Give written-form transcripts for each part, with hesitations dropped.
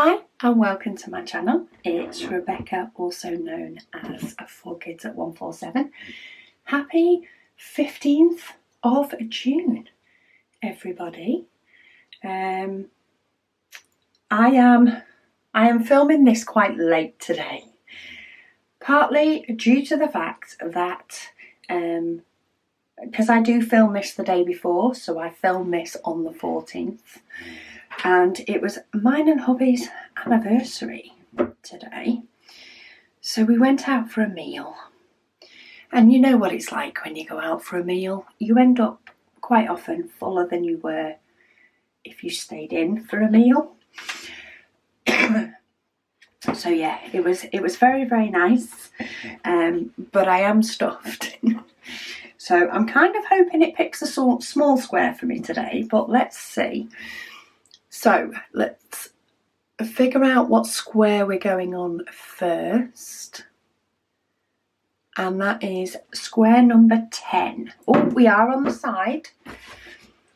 Hi and welcome to my channel. It's Rebecca, also known as 4Kids at 147. Happy 15th of June, everybody. I am filming this quite late today, partly due to the fact that because I do film this the day before, so I film this on the 14th. And it was mine and hubby's anniversary today. So we went out for a meal. And you know what it's like when you go out for a meal. You end up quite often fuller than you were if you stayed in for a meal. So yeah, it was very, very nice. But I am stuffed. So I'm kind of hoping it picks a small square for me today, but let's see. So let's figure out what square we're going on first. And that is square number 10. Oh, we are on the side.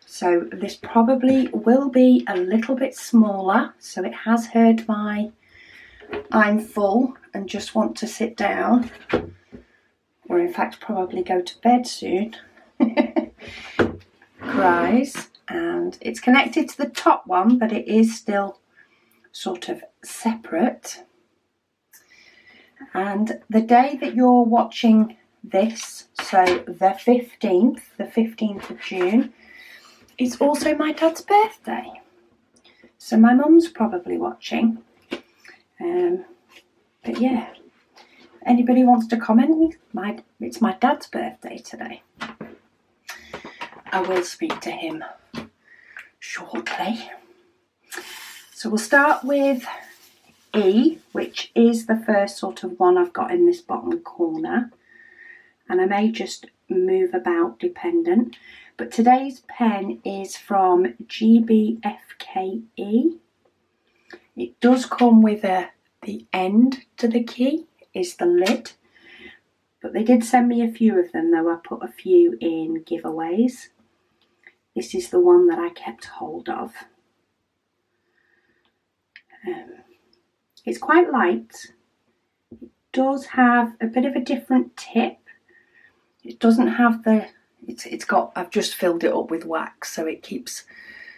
So this probably will be a little bit smaller. So it has heard my I'm full and just want to sit down. Or in fact probably go to bed soon. Cries. And it's connected to the top one, but it is still sort of separate. And the day that you're watching this, so the 15th of June, is also my dad's birthday. So my mum's probably watching. But yeah, anybody wants to comment, it's my dad's birthday today. I will speak to him shortly. So we'll start with E, which is the first sort of one I've got in this bottom corner. And I may just move about dependent. But today's pen is from GBFKE. It does come with the end to the key is the lid. But they did send me a few of them, though I put a few in giveaways. This is the one that I kept hold of. It's quite light. It does have a bit of a different tip. It doesn't have I've just filled it up with wax, so it keeps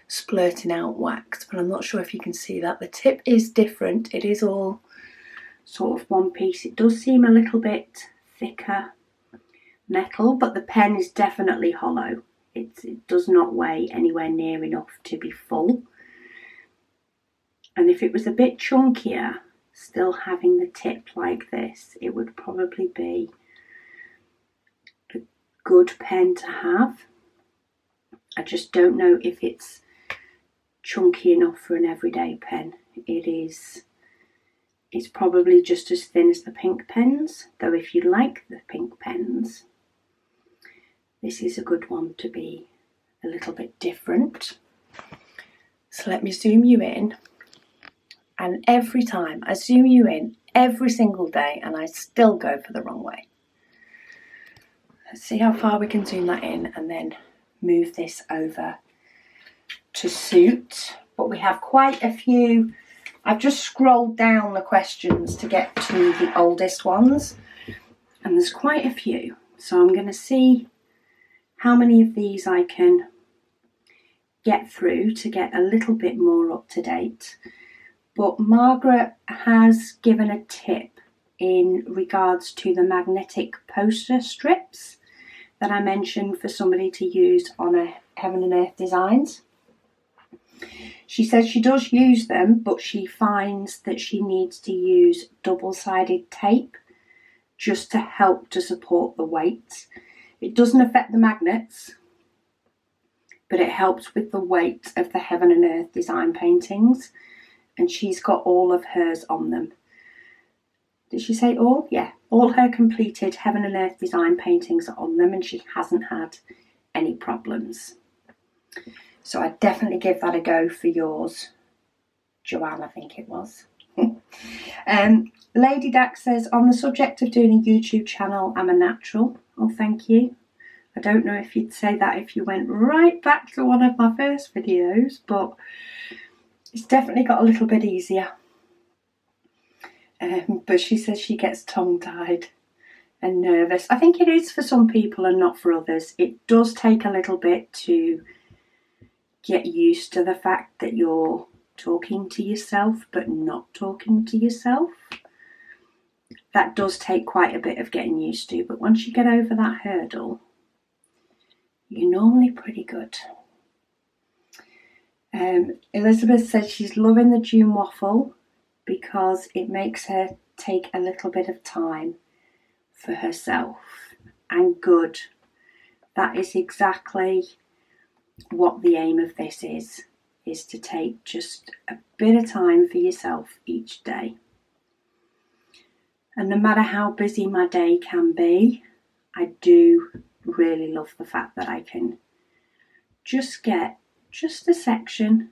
splurting out wax, but I'm not sure if you can see that. The tip is different. It is all sort of one piece. It does seem a little bit thicker metal, but the pen is definitely hollow. It does not weigh anywhere near enough to be full. And if it was a bit chunkier, still having the tip like this, it would probably be a good pen to have. I just don't know if it's chunky enough for an everyday pen. It's probably just as thin as the pink pens, though if you like the pink pens, this is a good one to be a little bit different. So let me zoom you in. And every time I zoom you in, every single day, and I still go for the wrong way. Let's see how far we can zoom that in and then move this over to suit. But we have quite a few. I've just scrolled down the questions to get to the oldest ones. And there's quite a few. So I'm going to see how many of these I can get through to get a little bit more up to date. But Margaret has given a tip in regards to the magnetic poster strips that I mentioned for somebody to use on a Heaven and Earth Designs. She says she does use them, but she finds that she needs to use double-sided tape just to help to support the weight. It doesn't affect the magnets, but it helps with the weight of the Heaven and Earth Design paintings. And she's got all of hers on them. Did she say all? Yeah, all her completed Heaven and Earth Design paintings are on them, and she hasn't had any problems. So I'd definitely give that a go for yours. Joanne, I think it was. Lady Dax says, on the subject of doing a YouTube channel, I'm a natural. Oh, thank you. I don't know if you'd say that if you went right back to one of my first videos, but It's definitely got a little bit easier. But she says she gets tongue-tied and nervous. I think it is for some people and not for others. It does take a little bit to get used to the fact that you're talking to yourself but not talking to yourself. That does take quite a bit of getting used to, but once you get over that hurdle, you're normally pretty good. Elizabeth says she's loving the June waffle because it makes her take a little bit of time for herself. And good. That is exactly what the aim of this is to take just a bit of time for yourself each day. And no matter how busy my day can be, I do really love the fact that I can just get just a section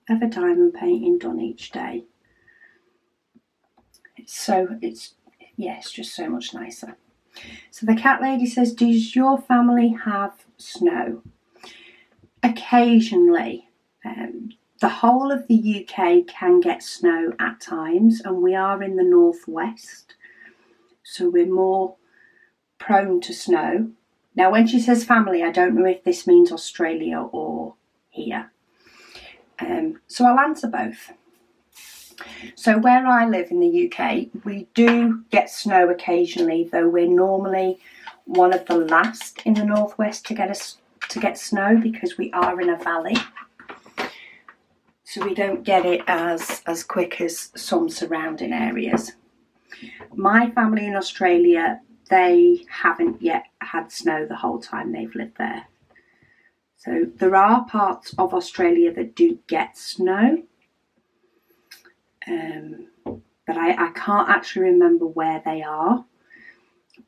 of a diamond painting done each day. It's just so much nicer. So the cat lady says, does your family have snow? Occasionally. The whole of the UK can get snow at times, and we are in the northwest, so we're more prone to snow. Now, when she says family, I don't know if this means Australia or here. So I'll answer both. So where I live in the UK, we do get snow occasionally, though we're normally one of the last in the northwest to get snow because we are in a valley. So we don't get it as quick as some surrounding areas. My family in Australia, they haven't yet had snow the whole time they've lived there. So there are parts of Australia that do get snow. But I can't actually remember where they are.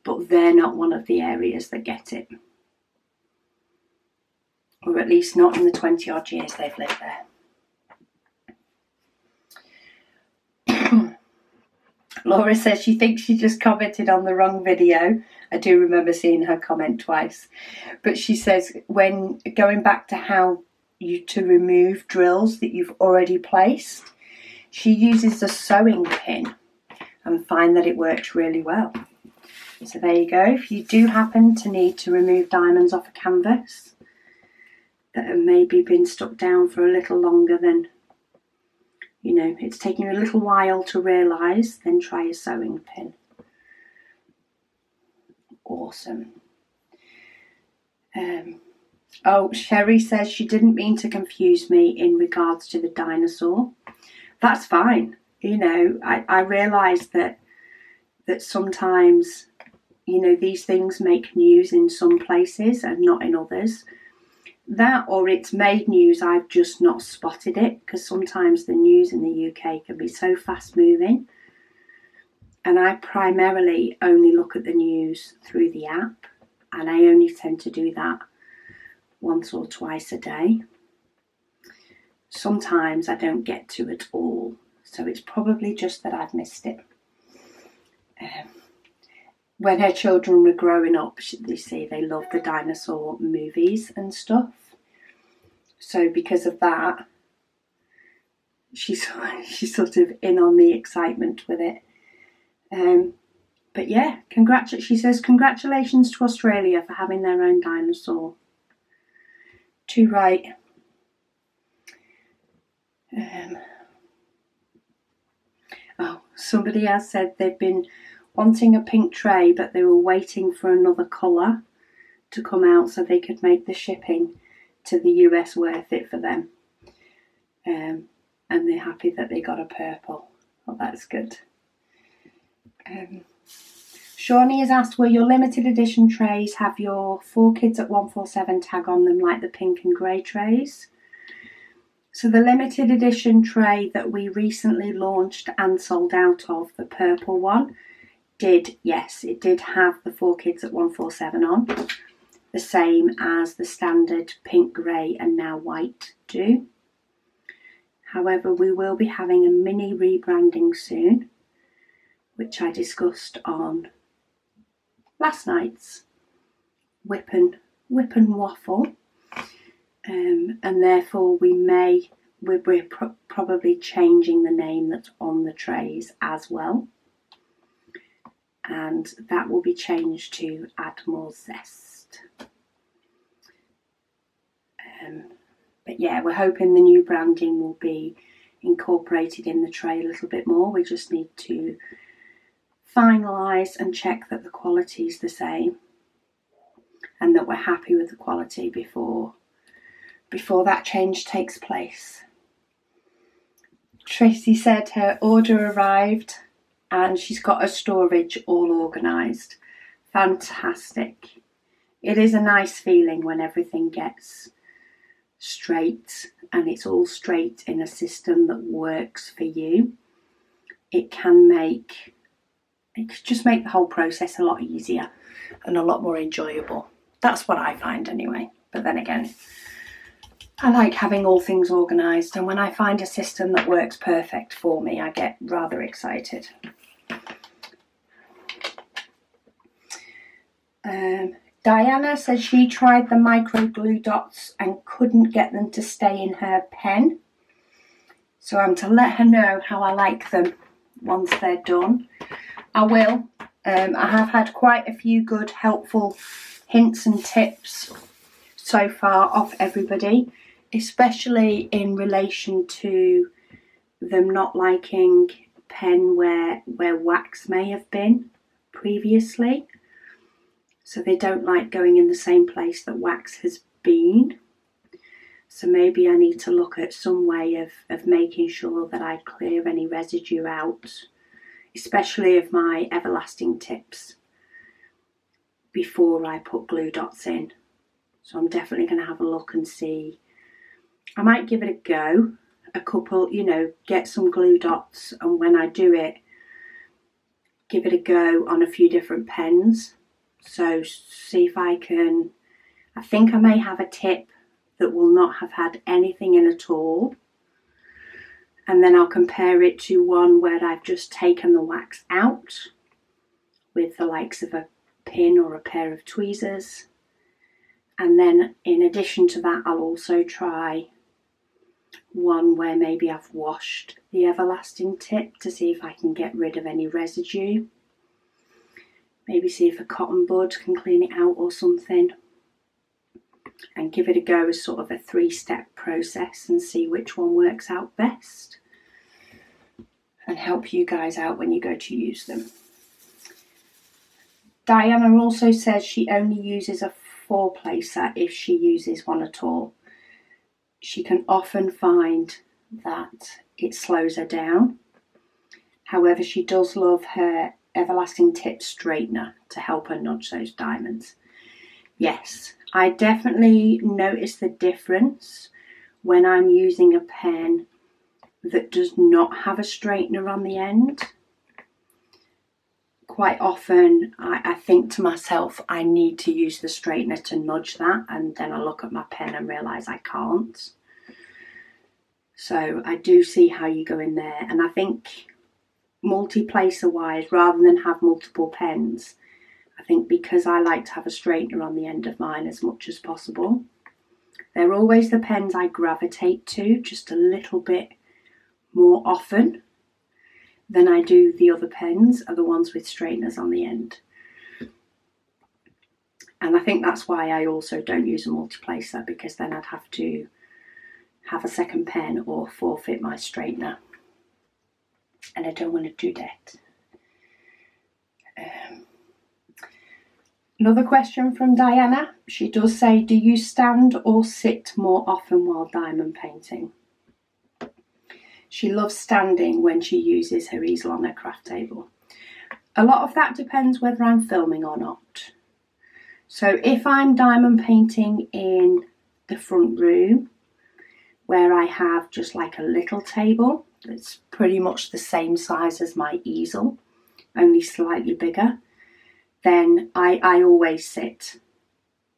But they're not one of the areas that get it. Or at least not in the 20 odd years they've lived there. Laura says she thinks she just commented on the wrong video. I do remember seeing her comment twice. But she says when going back to how to remove drills that you've already placed, she uses the sewing pin and find that it works really well. So there you go. If you do happen to need to remove diamonds off a canvas that have maybe been stuck down for a little longer than, you know, it's taking you a little while to realise, then try a sewing pin. Awesome. Sherry says she didn't mean to confuse me in regards to the dinosaur. That's fine. You know, I realise that sometimes, you know, these things make news in some places and not in others. That, or it's made news, I've just not spotted it, because sometimes the news in the UK can be so fast moving. And I primarily only look at the news through the app, and I only tend to do that once or twice a day. Sometimes I don't get to it all, so it's probably just that I've missed it. When her children were growing up, you see, they loved the dinosaur movies and stuff. So because of that, she's sort of in on the excitement with it. But yeah, she says congratulations to Australia for having their own dinosaur. Too right. Somebody has said they've been wanting a pink tray, but they were waiting for another colour to come out so they could make the shipping to the US worth it for them. And they're happy that they got a purple. Oh, that's good. Shawnee has asked, will your limited edition trays have your 4 Kids at 147 tag on them like the pink and grey trays? So the limited edition tray that we recently launched and sold out of, the purple one, it did have the 4 Kids at 147 on, the same as the standard pink, grey and now white do. However, we will be having a mini rebranding soon, which I discussed on last night's Whip and Waffle. And therefore we may we're probably changing the name that's on the trays as well. And that will be changed to Add More Zest. But yeah, we're hoping the new branding will be incorporated in the tray a little bit more. We just need to finalise and check that the quality is the same and that we're happy with the quality before that change takes place. Tracy said her order arrived and she's got her storage all organised. Fantastic. It is a nice feeling when everything gets straight and it's all straight in a system that works for you. It can just make the whole process a lot easier and a lot more enjoyable. That's what I find anyway. But then again, I like having all things organised, and when I find a system that works perfect for me, I get rather excited. Diana says she tried the micro glue dots and couldn't get them to stay in her pen. So I'm to let her know how I like them once they're done. I will. I have had quite a few good helpful hints and tips so far off everybody, especially in relation to them not liking pen where wax may have been previously. So they don't like going in the same place that wax has been. So maybe I need to look at some way of making sure that I clear any residue out, especially of my everlasting tips, before I put glue dots in. So I'm definitely going to have a look and see. I might give it a go, a couple, get some glue dots, and when I do it, give it a go on a few different pens. So see if I think I may have a tip that will not have had anything in at all. And then I'll compare it to one where I've just taken the wax out with the likes of a pin or a pair of tweezers. And then in addition to that, I'll also try one where maybe I've washed the everlasting tip to see if I can get rid of any residue. Maybe see if a cotton bud can clean it out or something. And give it a go as sort of a 3-step process and see which one works out best. And help you guys out when you go to use them. Diana also says she only uses a 4-placer if she uses one at all. She can often find that it slows her down. However, she does love her everlasting tip straightener to help her nudge those diamonds. Yes, I definitely notice the difference when I'm using a pen that does not have a straightener on the end. Quite often I think to myself, I need to use the straightener to nudge that, and then I look at my pen and realise I can't. So I do see how you go in there, and I think multi-placer wise, rather than have multiple pens, I think because I like to have a straightener on the end of mine as much as possible, they're always the pens I gravitate to just a little bit more often than I do the other pens, are the ones with straighteners on the end. And I think that's why I also don't use a multi-placer, because then I'd have to have a second pen or forfeit my straightener. And I don't want to do that. Another question from Diana. She does say, do you stand or sit more often while diamond painting? She loves standing when she uses her easel on her craft table. A lot of that depends whether I'm filming or not. So if I'm diamond painting in the front room, where I have just like a little table that's pretty much the same size as my easel, only slightly bigger, then I always sit.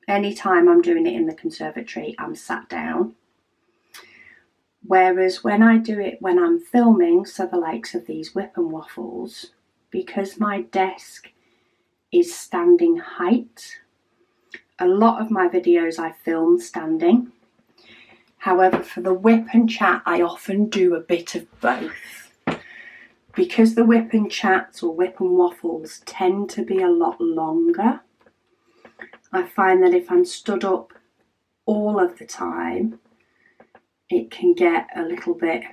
Anytime I'm doing it in the conservatory, I'm sat down. Whereas when I do it when I'm filming, so the likes of these Whip and Waffles, because my desk is standing height, a lot of my videos I film standing. However, for the whip and chat, I often do a bit of both. Because the whip and chats or whip and waffles tend to be a lot longer, I find that if I'm stood up all of the time, it can get a little bit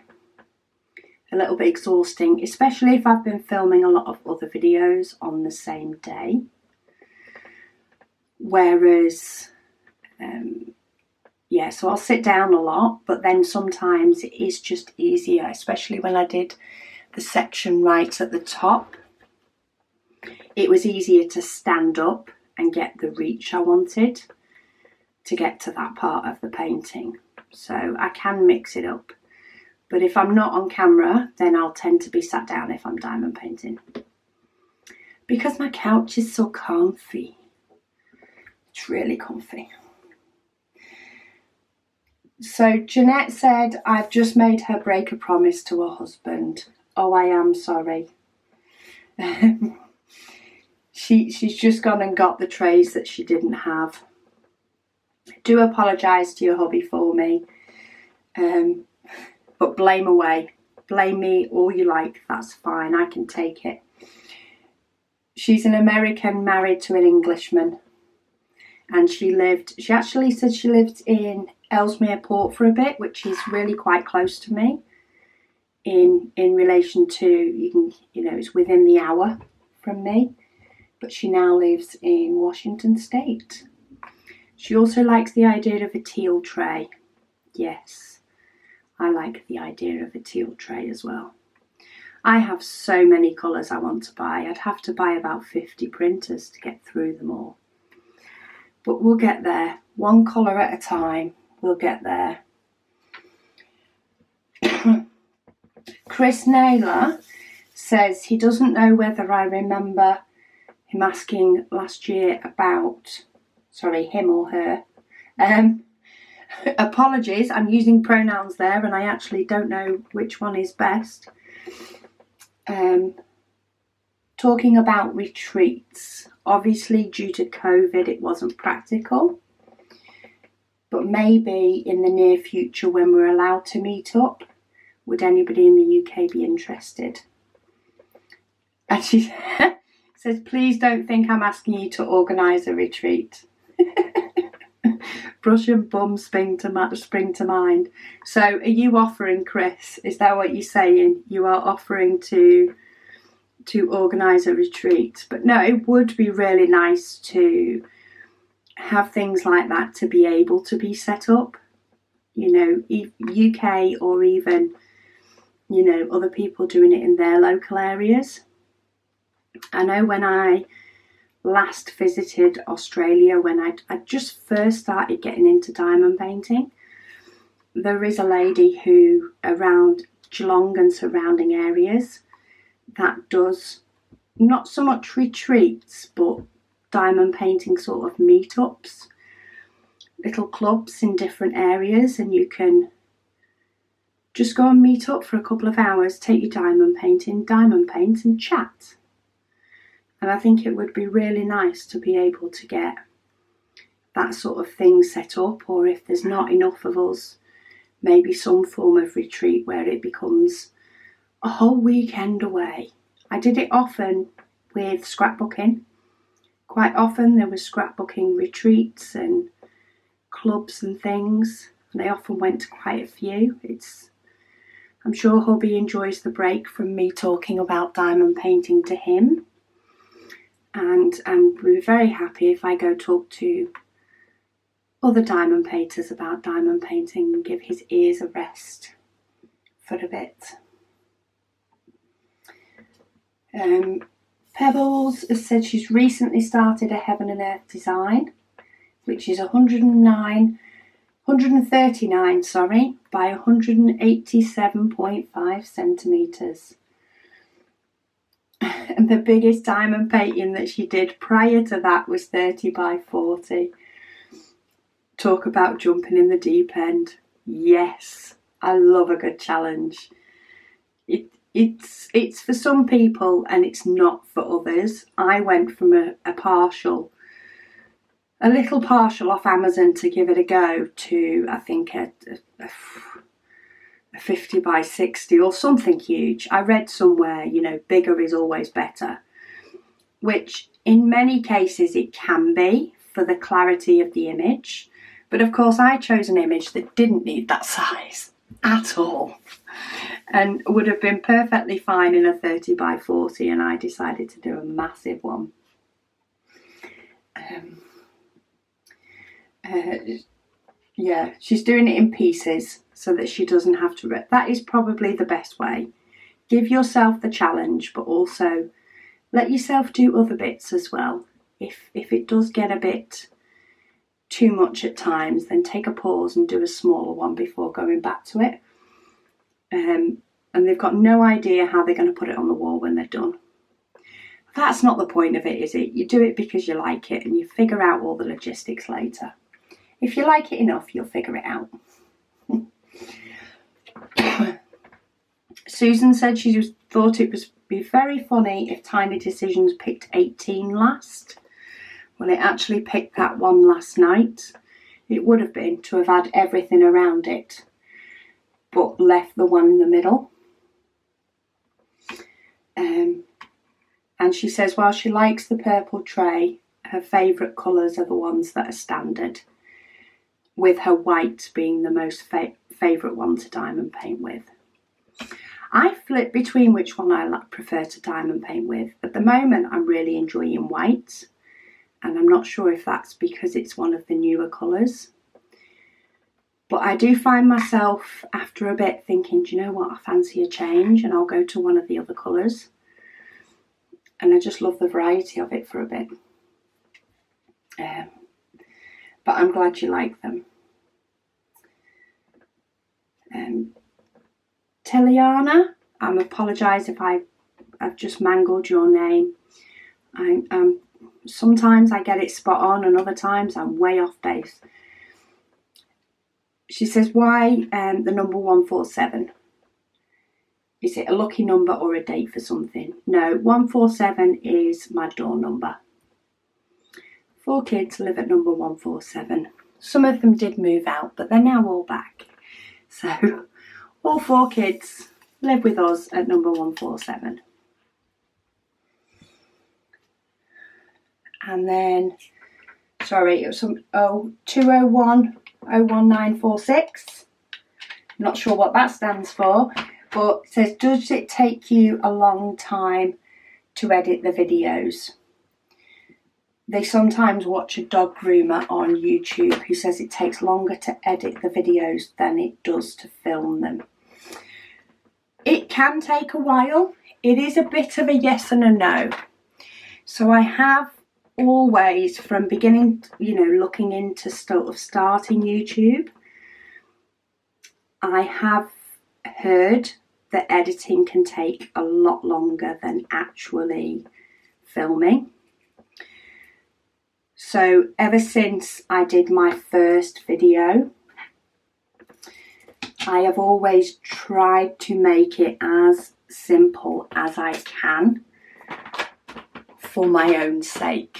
exhausting, especially if I've been filming a lot of other videos on the same day. Whereas, so I'll sit down a lot, but then sometimes it is just easier, especially when I did the section right at the top. It was easier to stand up and get the reach I wanted to get to that part of the painting. So I can mix it up. But if I'm not on camera, then I'll tend to be sat down if I'm diamond painting. Because my couch is so comfy. It's really comfy. So Jeanette said, I've just made her break a promise to her husband. Oh, I am sorry. She's just gone and got the trays that she didn't have. Do apologise to your hubby for me. But blame away. Blame me all you like. That's fine. I can take it. She's an American married to an Englishman. And she actually said she lived in Ellesmere Port for a bit, which is really quite close to me in relation to, it's within the hour from me. But she now lives in Washington State. She also likes the idea of a teal tray. Yes, I like the idea of a teal tray as well. I have so many colours I want to buy. I'd have to buy about 50 printers to get through them all. But we'll get there. One colour at a time. We'll get there. Chris Naylor says he doesn't know whether I remember him asking last year about, him or her. Apologies, I'm using pronouns there and I actually don't know which one is best. Talking about retreats. Obviously, due to COVID, it wasn't practical. But maybe in the near future, when we're allowed to meet up, would anybody in the UK be interested? And she says, please don't think I'm asking you to organise a retreat. Brush and bum spring to mind. So are you offering, Chris? Is that what you're saying? You are offering to organise a retreat? But no, it would be really nice to have things like that to be able to be set up. UK or even, other people doing it in their local areas. I know when I last visited Australia, when I just first started getting into diamond painting, there is a lady who around Geelong and surrounding areas that does not so much retreats but diamond painting sort of meetups, little clubs in different areas, and you can just go and meet up for a couple of hours, take your diamond paint and chat. And I think it would be really nice to be able to get that sort of thing set up, or if there's not enough of us, maybe some form of retreat where it becomes a whole weekend away. I did it often with scrapbooking. Quite often there was scrapbooking retreats and clubs and things, and I often went to quite a few. I'm sure hubby enjoys the break from me talking about diamond painting to him. And we're very happy if I go talk to other diamond painters about diamond painting and give his ears a rest for a bit. Pebbles has said she's recently started a Heaven and Earth design, which is 139 by 187.5 centimetres. And the biggest diamond painting that she did prior to that was 30 by 40. Talk about jumping in the deep end. Yes, I love a good challenge. It's for some people and it's not for others. I went from a partial a little partial off Amazon to give it a go to, I think, a 50 by 60 or something huge. I read somewhere, you know, bigger is always better, which in many cases it can be for the clarity of the image. But of course I chose an image that didn't need that size at all and would have been perfectly fine in a 30 by 40, and I decided to do a massive one. Yeah, she's doing it in pieces so that she doesn't have to. That is probably the best way. Give yourself the challenge, but also let yourself do other bits as well. If it does get a bit too much at times, then take a pause and do a smaller one before going back to it. And they've got no idea how they're going to put it on the wall when they're done. That's not the point of it, is it? You do it because you like it, and you figure out all the logistics later. If you like it enough, you'll figure it out. Susan said she thought it would be very funny if Tiny Decisions picked 18 last. Well, it actually picked that one last night. It would have been to have had everything around it, but left the one in the middle. And she says while she likes the purple tray, her favourite colours are the ones that are standard, with her white being the most favourite one to diamond paint with. I flip between which one I prefer to diamond paint with. At the moment I'm really enjoying white, and I'm not sure if that's because it's one of the newer colours. But I do find myself after a bit thinking, do you know what, I fancy a change, and I'll go to one of the other colours. And I just love the variety of it for a bit. But I'm glad you like them. Teliana, I apologise if I've just mangled your name. Sometimes I get it spot on, and other times I'm way off base. She says, why the number 147? Is it a lucky number or a date for something? No, 147 is my door number. 4 kids live at number 147. Some of them did move out, but they're now all back. So all 4 kids live with us at number 147. And then, sorry, it was some 201 01946. I'm not sure what that stands for, but it says, does it take you a long time to edit the videos? They sometimes watch a dog groomer on YouTube who says it takes longer to edit the videos than it does to film them. It can take a while. It is a bit of a yes and a no. So I have always, from beginning, looking into sort of starting YouTube, I have heard that editing can take a lot longer than actually filming. So ever since I did my first video, I have always tried to make it as simple as I can for my own sake.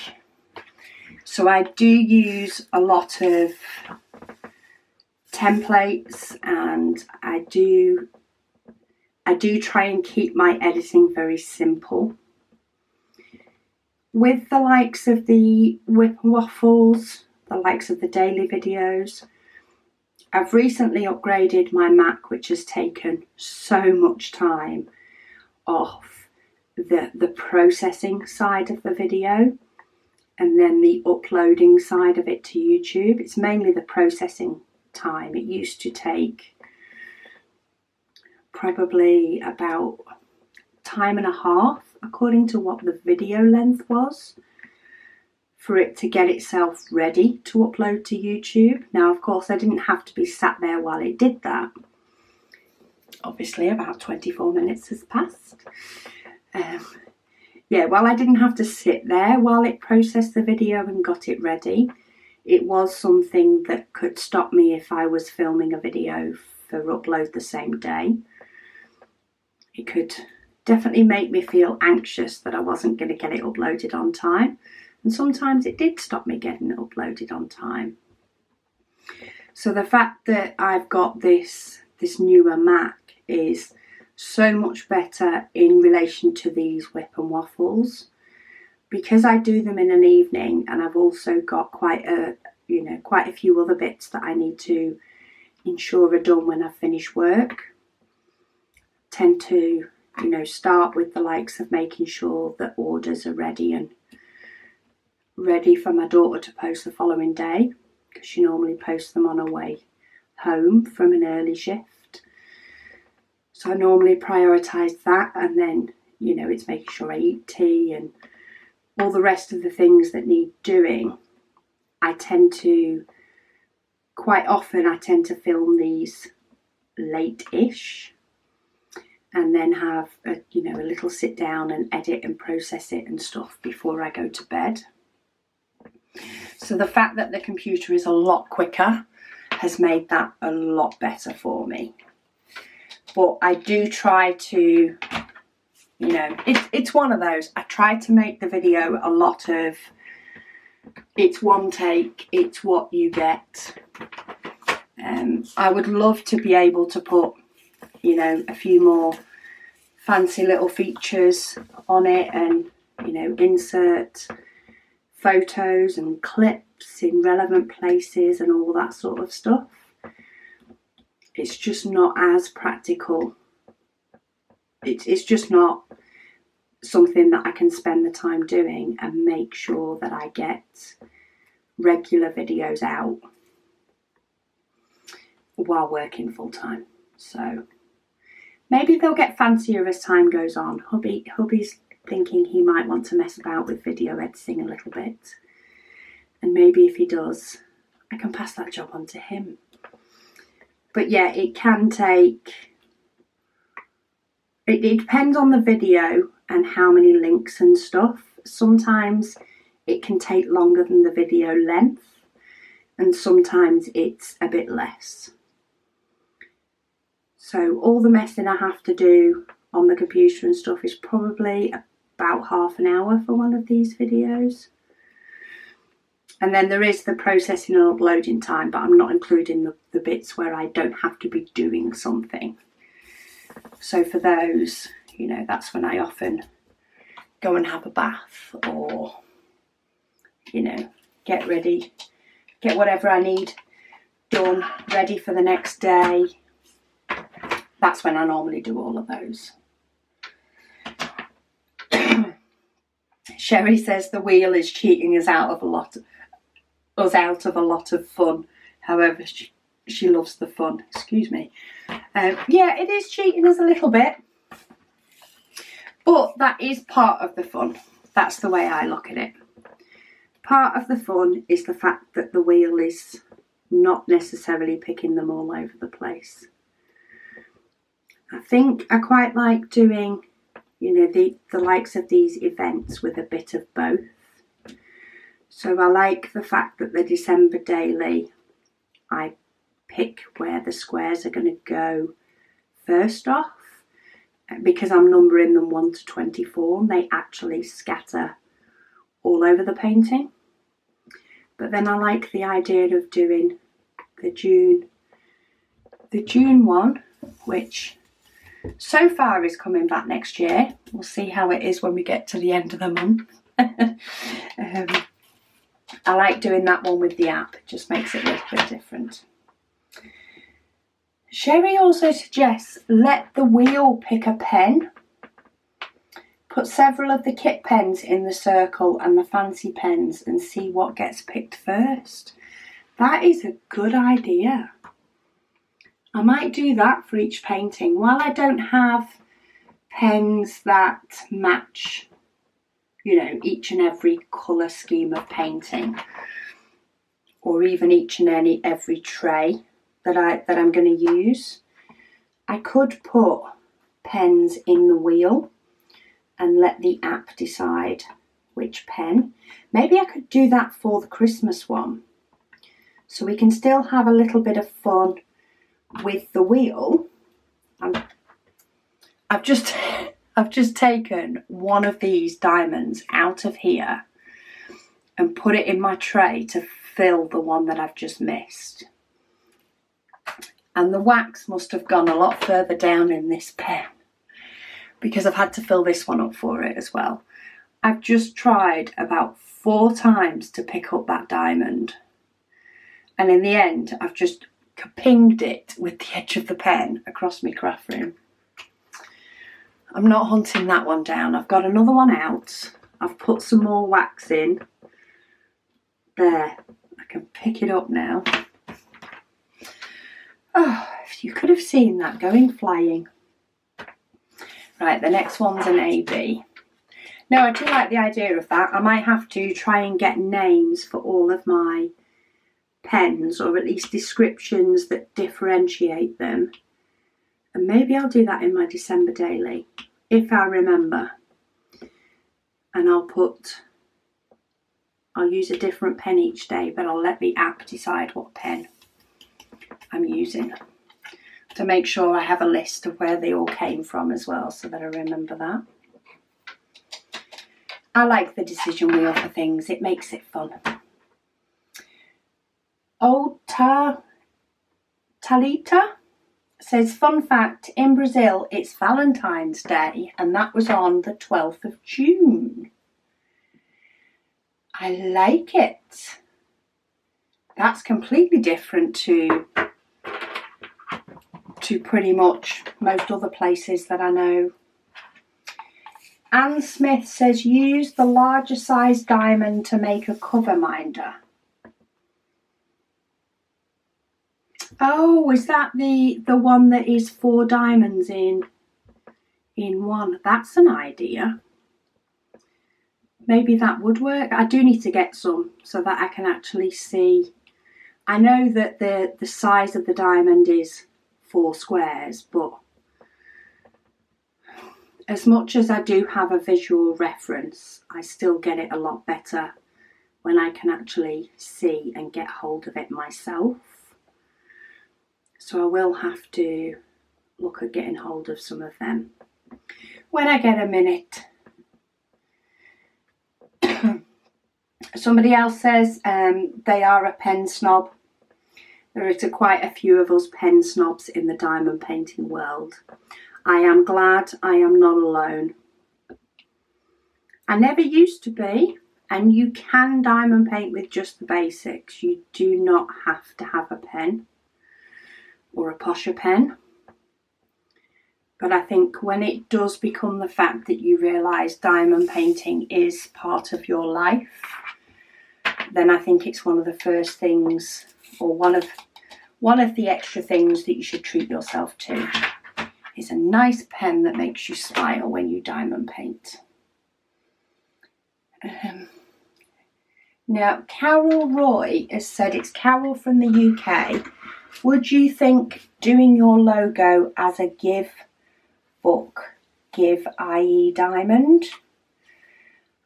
So I do use a lot of templates, and I do try and keep my editing very simple. With the likes of the Waffles, the likes of the daily videos, I've recently upgraded my Mac, which has taken so much time off the processing side of the video and then the uploading side of it to YouTube. It's mainly the processing time. It used to take probably about time and a half, according to what the video length was, for it to get itself ready to upload to YouTube. Now, of course, I didn't have to be sat there while it did that. Obviously, about 24 minutes has passed. While I didn't have to sit there while it processed the video and got it ready, it was something that could stop me if I was filming a video for upload the same day. It could definitely make me feel anxious that I wasn't going to get it uploaded on time. And sometimes it did stop me getting it uploaded on time. So the fact that I've got this newer Mac is so much better in relation to these whip and waffles, because I do them in an evening, and I've also got quite a few other bits that I need to ensure are done when I finish work. Tend to start with the likes of making sure that orders are ready and ready for my daughter to post the following day, because she normally posts them on her way home from an early shift. So I normally prioritise that, and then it's making sure I eat tea and all the rest of the things that need doing. Quite often I tend to film these late-ish, and then have a little sit down and edit and process it and stuff before I go to bed. So the fact that the computer is a lot quicker has made that a lot better for me. But I do try to, it's one of those. I try to make the video a lot of, it's one take, it's what you get. I would love to be able to put a few more fancy little features on it, and insert photos and clips in relevant places and all that sort of stuff. It's just not as practical. It's just not something that I can spend the time doing and make sure that I get regular videos out while working full time. So maybe they'll get fancier as time goes on. Hubby's thinking he might want to mess about with video editing a little bit. And maybe if he does, I can pass that job on to him. But yeah, it can take... It depends on the video and how many links and stuff. Sometimes it can take longer than the video length, and sometimes it's a bit less. So all the messing I have to do on the computer and stuff is probably about half an hour for one of these videos. And then there is the processing and uploading time, but I'm not including the bits where I don't have to be doing something. So for those, that's when I often go and have a bath, or, get ready, get whatever I need done, ready for the next day. That's when I normally do all of those. Sherry says the wheel is cheating us out of a lot of fun. However, she loves the fun. Excuse me. Yeah, it is cheating us a little bit, but that is part of the fun. That's the way I look at it. Part of the fun is the fact that the wheel is not necessarily picking them all over the place. I think I quite like doing, the likes of these events with a bit of both. So I like the fact that the December daily, I pick where the squares are going to go first off, because I'm numbering them 1 to 24, and they actually scatter all over the painting. But then I like the idea of doing the June one, which so far is coming back next year. We'll see how it is when we get to the end of the month. I like doing that one with the app. It just makes it a little bit different. Sherry also suggests let the wheel pick a pen. Put several of the kit pens in the circle and the fancy pens and see what gets picked first. That is a good idea. I might do that for each painting. While I don't have pens that match, each and every colour scheme of painting, or even each and every tray that I'm going to use, I could put pens in the wheel and let the app decide which pen. Maybe I could do that for the Christmas one, so we can still have a little bit of fun with the wheel. I've just taken one of these diamonds out of here, and put it in my tray to fill the one that I've just missed. And the wax must have gone a lot further down in this pen because I've had to fill this one up for it as well. I've just tried about 4 times to pick up that diamond. And in the end, I've just pinged it with the edge of the pen across my craft room. I'm not hunting that one down. I've got another one out. I've put some more wax in. There, I can pick it up now. Oh, if you could have seen that going flying. Right, the next one's an AB. No, I do like the idea of that. I might have to try and get names for all of my pens, or at least descriptions that differentiate them. And maybe I'll do that in my December daily, if I remember. And I'll use a different pen each day, but I'll let the app decide what pen I'm using, to make sure I have a list of where they all came from as well, so that I remember that. I like the decision wheel for things. It makes it fun. Old Talita says, fun fact, in Brazil it's Valentine's Day, and that was on the 12th of June. I like it. That's completely different to pretty much most other places that I know. Anne Smith says, use the larger size diamond to make a cover minder. Oh, is that the one that is 4 diamonds in one? That's an idea. Maybe that would work. I do need to get some so that I can actually see. I know that the size of the diamond is 4 squares, but as much as I do have a visual reference, I still get it a lot better when I can actually see and get hold of it myself. So I will have to look at getting hold of some of them when I get a minute. Somebody else says they are a pen snob. There are quite a few of us pen snobs in the diamond painting world. I am glad I am not alone. I never used to be, and you can diamond paint with just the basics. You do not have to have a pen or a posher pen. But I think when it does become the fact that you realise diamond painting is part of your life, then I think it's one of the first things, or one of the extra things that you should treat yourself to, is a nice pen that makes you smile when you diamond paint. Now, Carol Roy has said, it's Carol from the UK. Would you think doing your logo as a give book, give i.e. diamond?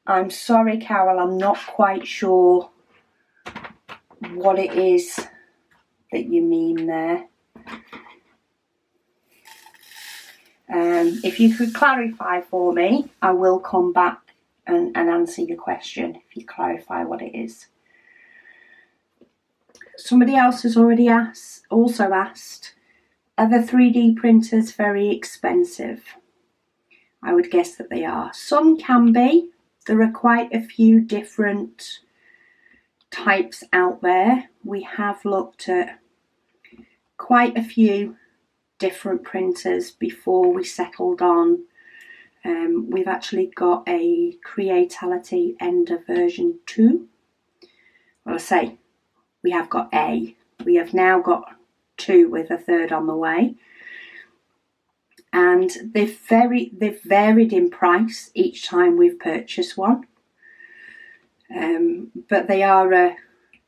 I'm sorry, Carol, I'm not quite sure what it is that you mean there. If you could clarify for me, I will come back and answer your question if you clarify what it is. Somebody else has already also asked, are the 3D printers very expensive? I would guess that they are. Some can be. There are quite a few different types out there. We have looked at quite a few different printers before we settled on. We've actually got a Creatality Ender version 2. Well, I say we have got a. We have now got 2 with a 3rd on the way. And they've varied in price each time we've purchased one. But they are a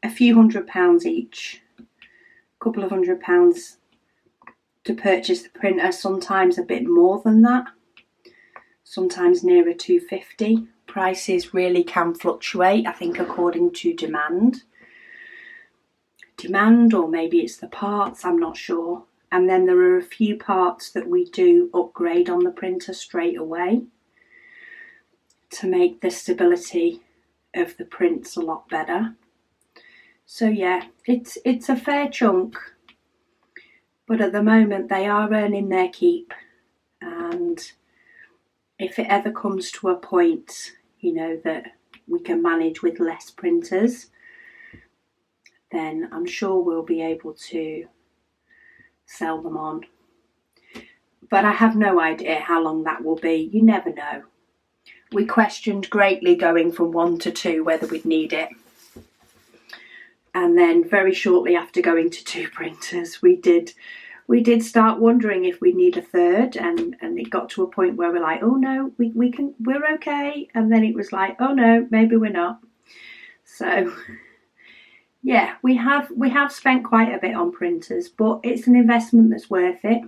few £100 each, a couple of £100 to purchase the printer, sometimes a bit more than that, sometimes nearer £250. Prices really can fluctuate, I think, according to demand, or maybe it's the parts, I'm not sure. And then there are a few parts that we do upgrade on the printer straight away to make the stability of the prints a lot better. So yeah, it's a fair chunk, but at the moment they are earning their keep, and if it ever comes to a point, you know, that we can manage with less printers, then I'm sure we'll be able to sell them on. But I have no idea how long that will be. You never know. We questioned greatly going from 1 to 2 whether we'd need it. And then very shortly after going to 2 printers, we did start wondering if we'd need a third, and it got to a point where we're like, oh no, we're okay. And then it was like, oh no, maybe we're not. So yeah, we have spent quite a bit on printers, but it's an investment that's worth it.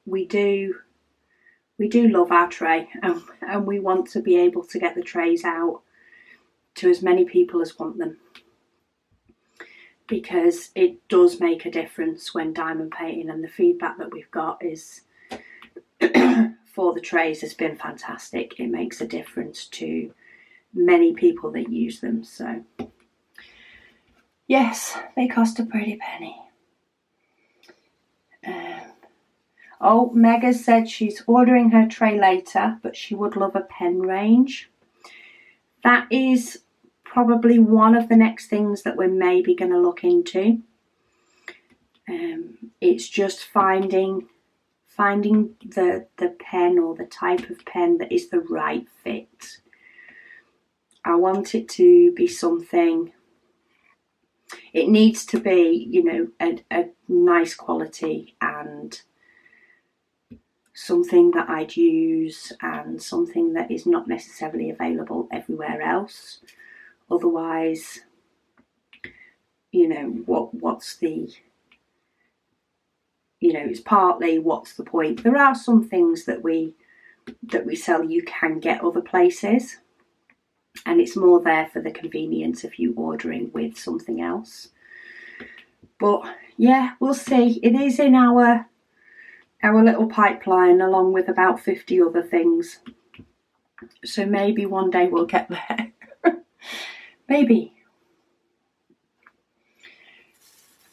We do love our tray, and we want to be able to get the trays out to as many people as want them, because it does make a difference when diamond painting, and the feedback that we've got is for the trays has been fantastic. It makes a difference to many people that use them. So yes, they cost a pretty penny. Oh, Mega said she's ordering her tray later, but she would love a pen range. That is probably one of the next things that we're maybe going to look into. It's just finding the pen or the type of pen that is the right fit. I want it to be something, it needs to be, you know, a nice quality, and something that I'd use, and something that is not necessarily available everywhere else. Otherwise, you know, what's the, you know, it's partly what's the point. There are some things that we sell you can get other places, and it's more there for the convenience of you ordering with something else. But yeah, we'll see. It is in our little pipeline, along with about 50 other things. So maybe one day we'll get there. Maybe.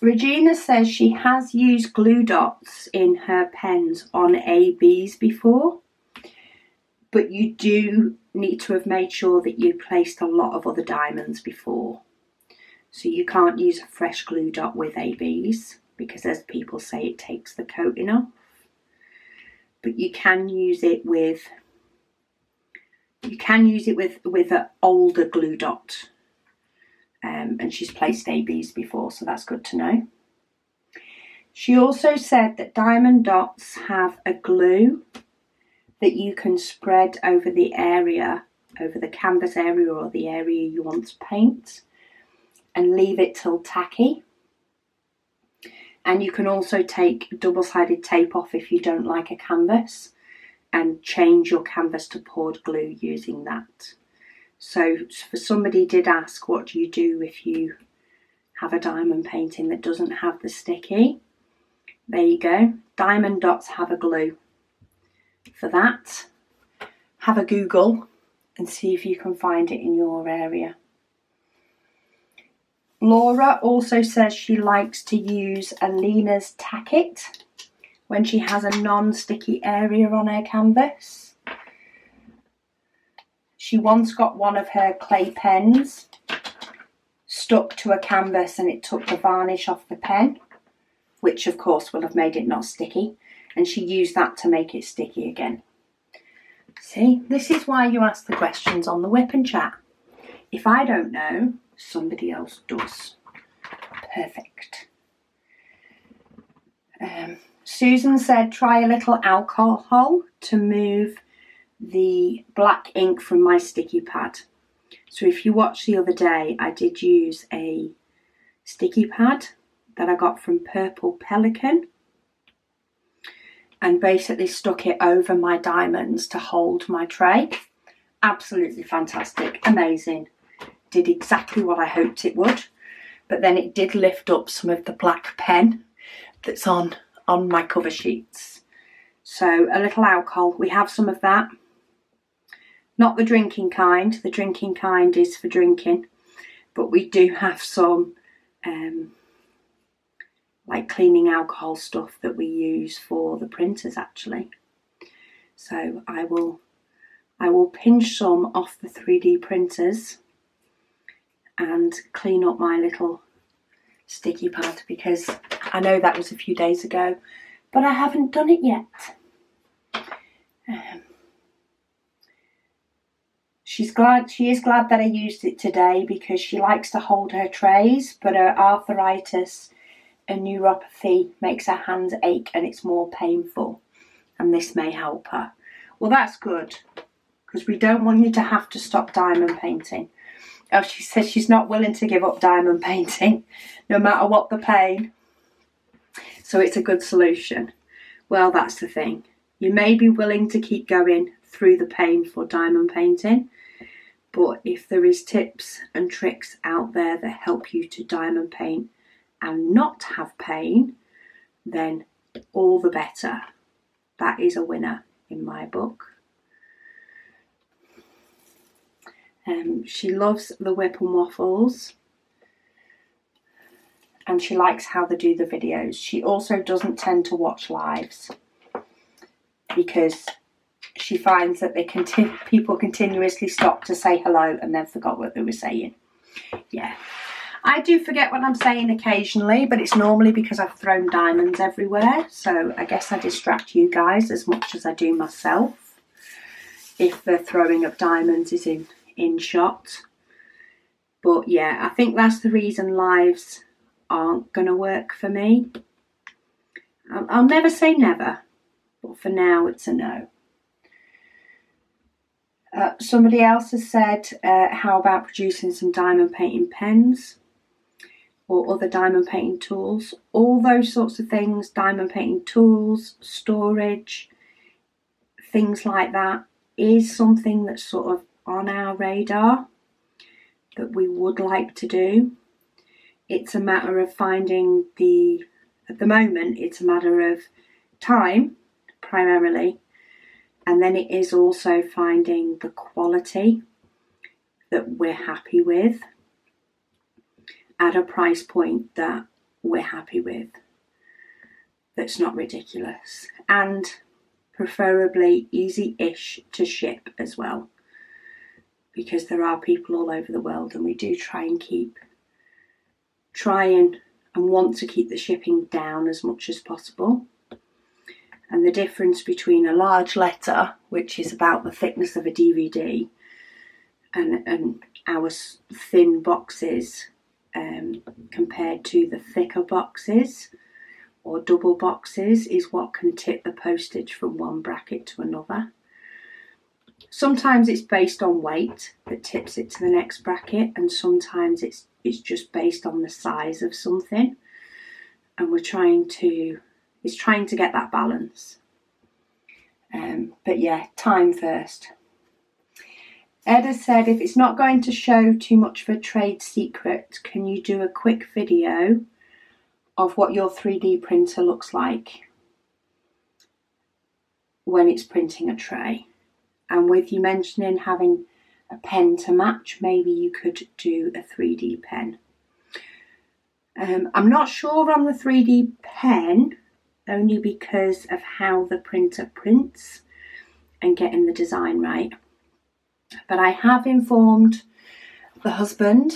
Regina says she has used glue dots in her pens on ABs before, but you do need to have made sure that you placed a lot of other diamonds before. So you can't use a fresh glue dot with ABs, because as people say, it takes the coating off. But you can use it with an older glue dot. And she's placed ABs before, so that's good to know. She also said that diamond dots have a glue that you can spread over the area, over the canvas area or the area you want to paint, and leave it till tacky. And you can also take double-sided tape off if you don't like a canvas, and change your canvas to poured glue using that. So for somebody did ask, what do you do if you have a diamond painting that doesn't have the sticky? There you go. Diamond dots have a glue for that. Have a Google and see if you can find it in your area. Laura also says she likes to use Alina's Tack It when she has a non-sticky area on her canvas. She once got one of her clay pens stuck to a canvas and it took the varnish off the pen, which of course will have made it not sticky, and she used that to make it sticky again. See, this is why you ask the questions on the whip and chat. If I don't know, somebody else does. Perfect. Susan said try a little alcohol to move the black ink from my sticky pad. So if you watched the other day, I did use a sticky pad that I got from Purple Pelican, and basically stuck it over my diamonds to hold my tray. Absolutely fantastic, amazing. Did exactly what I hoped it would, but then it did lift up some of the black pen that's on my cover sheets. So a little alcohol, we have some of that. Not the drinking kind. The drinking kind is for drinking, but we do have some like cleaning alcohol stuff that we use for the printers actually. So I will pinch some off the 3D printers and clean up my little sticky pad, because I know that was a few days ago, but I haven't done it yet. She is glad that I used it today, because she likes to hold her trays, but her arthritis and neuropathy makes her hands ache and it's more painful, and this may help her. Well, that's good, because we don't want you to have to stop diamond painting. Oh, she says she's not willing to give up diamond painting, no matter what the pain. So it's a good solution. Well, that's the thing. You may be willing to keep going through the pain for diamond painting, but if there is tips and tricks out there that help you to diamond paint and not have pain, then all the better. That is a winner in my book. She loves the Whip and Waffles, and she likes how they do the videos. She also doesn't tend to watch lives, because she finds that people continuously stop to say hello and then forgot what they were saying. Yeah, I do forget what I'm saying occasionally, but it's normally because I've thrown diamonds everywhere. So I guess I distract you guys as much as I do myself if the throwing of diamonds is in shot. But yeah, I think that's the reason lives aren't going to work for me. I'll never say never, but for now it's a no. Somebody else has said, how about producing some diamond painting pens or other diamond painting tools? All those sorts of things, diamond painting tools, storage, things like that, is something that's sort of on our radar that we would like to do. It's a matter of finding at the moment, it's a matter of time primarily, and then it is also finding the quality that we're happy with at a price point that we're happy with, that's not ridiculous, and preferably easy-ish to ship as well, because there are people all over the world, and we do try and want to keep the shipping down as much as possible. And the difference between a large letter, which is about the thickness of a DVD, and our thin boxes compared to the thicker boxes or double boxes, is what can tip the postage from one bracket to another. Sometimes it's based on weight that tips it to the next bracket, and sometimes it's just based on the size of something, and it's trying to get that balance. But yeah, time first. Ed has said, if it's not going to show too much of a trade secret, can you do a quick video of what your 3D printer looks like when it's printing a tray? And with you mentioning having a pen to match, maybe you could do a 3D pen. I'm not sure on the 3D pen, only because of how the printer prints and getting the design right. But I have informed the husband,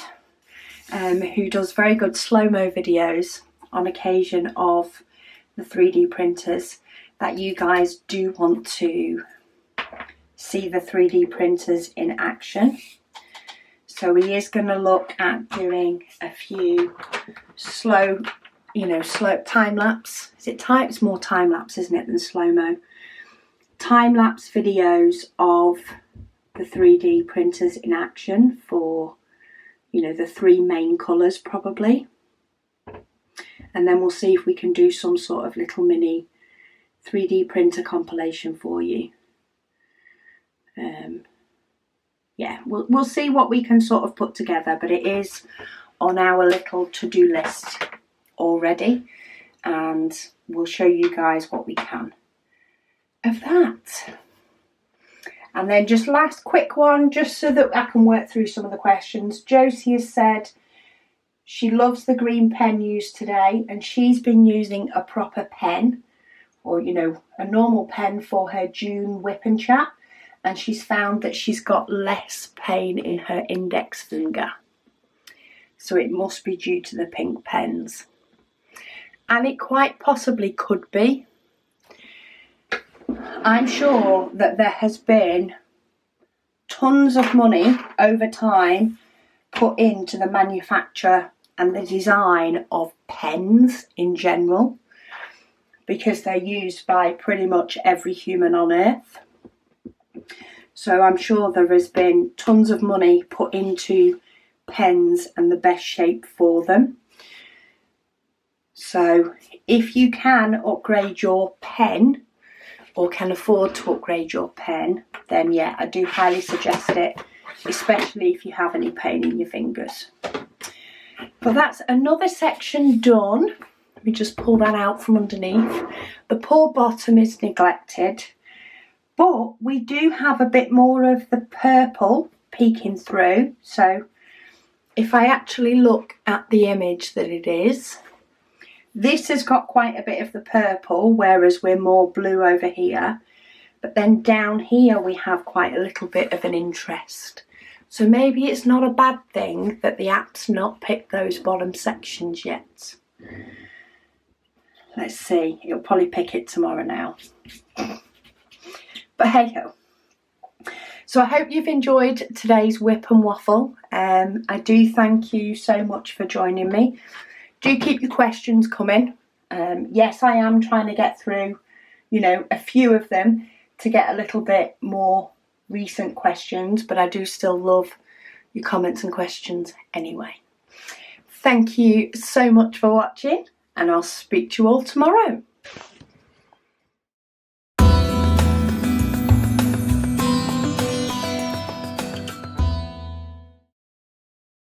who does very good slow-mo videos on occasion of the 3D printers, that you guys do want to see the 3D printers in action. So he is going to look at doing a few slow time lapse. Is it time? It's more time lapse, isn't it, than slow-mo? Time lapse videos of the 3D printers in action for, the three main colours probably. And then we'll see if we can do some sort of little mini 3D printer compilation for you. Yeah, we'll see what we can sort of put together, but it is on our little to-do list already, and we'll show you guys what we can of that. And then just last quick one, just so that I can work through some of the questions. Josie has said she loves the green pen used today, and she's been using a proper pen, or a normal pen for her June whip and chat, and she's found that she's got less pain in her index finger. So it must be due to the pink pens. And it quite possibly could be. I'm sure that there has been tons of money over time put into the manufacture and the design of pens in general, because they're used by pretty much every human on earth. So I'm sure there has been tons of money put into pens and the best shape for them. So if you can upgrade your pen, or can afford to upgrade your pen, then yeah, I do highly suggest it, especially if you have any pain in your fingers. But that's another section done. Let me just pull that out from underneath. The poor bottom is neglected, but we do have a bit more of the purple peeking through. So if I actually look at the image that it is, this has got quite a bit of the purple, whereas we're more blue over here. But then down here we have quite a little bit of an interest. So maybe it's not a bad thing that the app's not picked those bottom sections yet. Let's see, it'll probably pick it tomorrow now. But hey ho. So I hope you've enjoyed today's whip and waffle. I do thank you so much for joining me. Do keep your questions coming. Yes, I am trying to get through, a few of them to get a little bit more recent questions, but I do still love your comments and questions anyway. Thank you so much for watching, and I'll speak to you all tomorrow.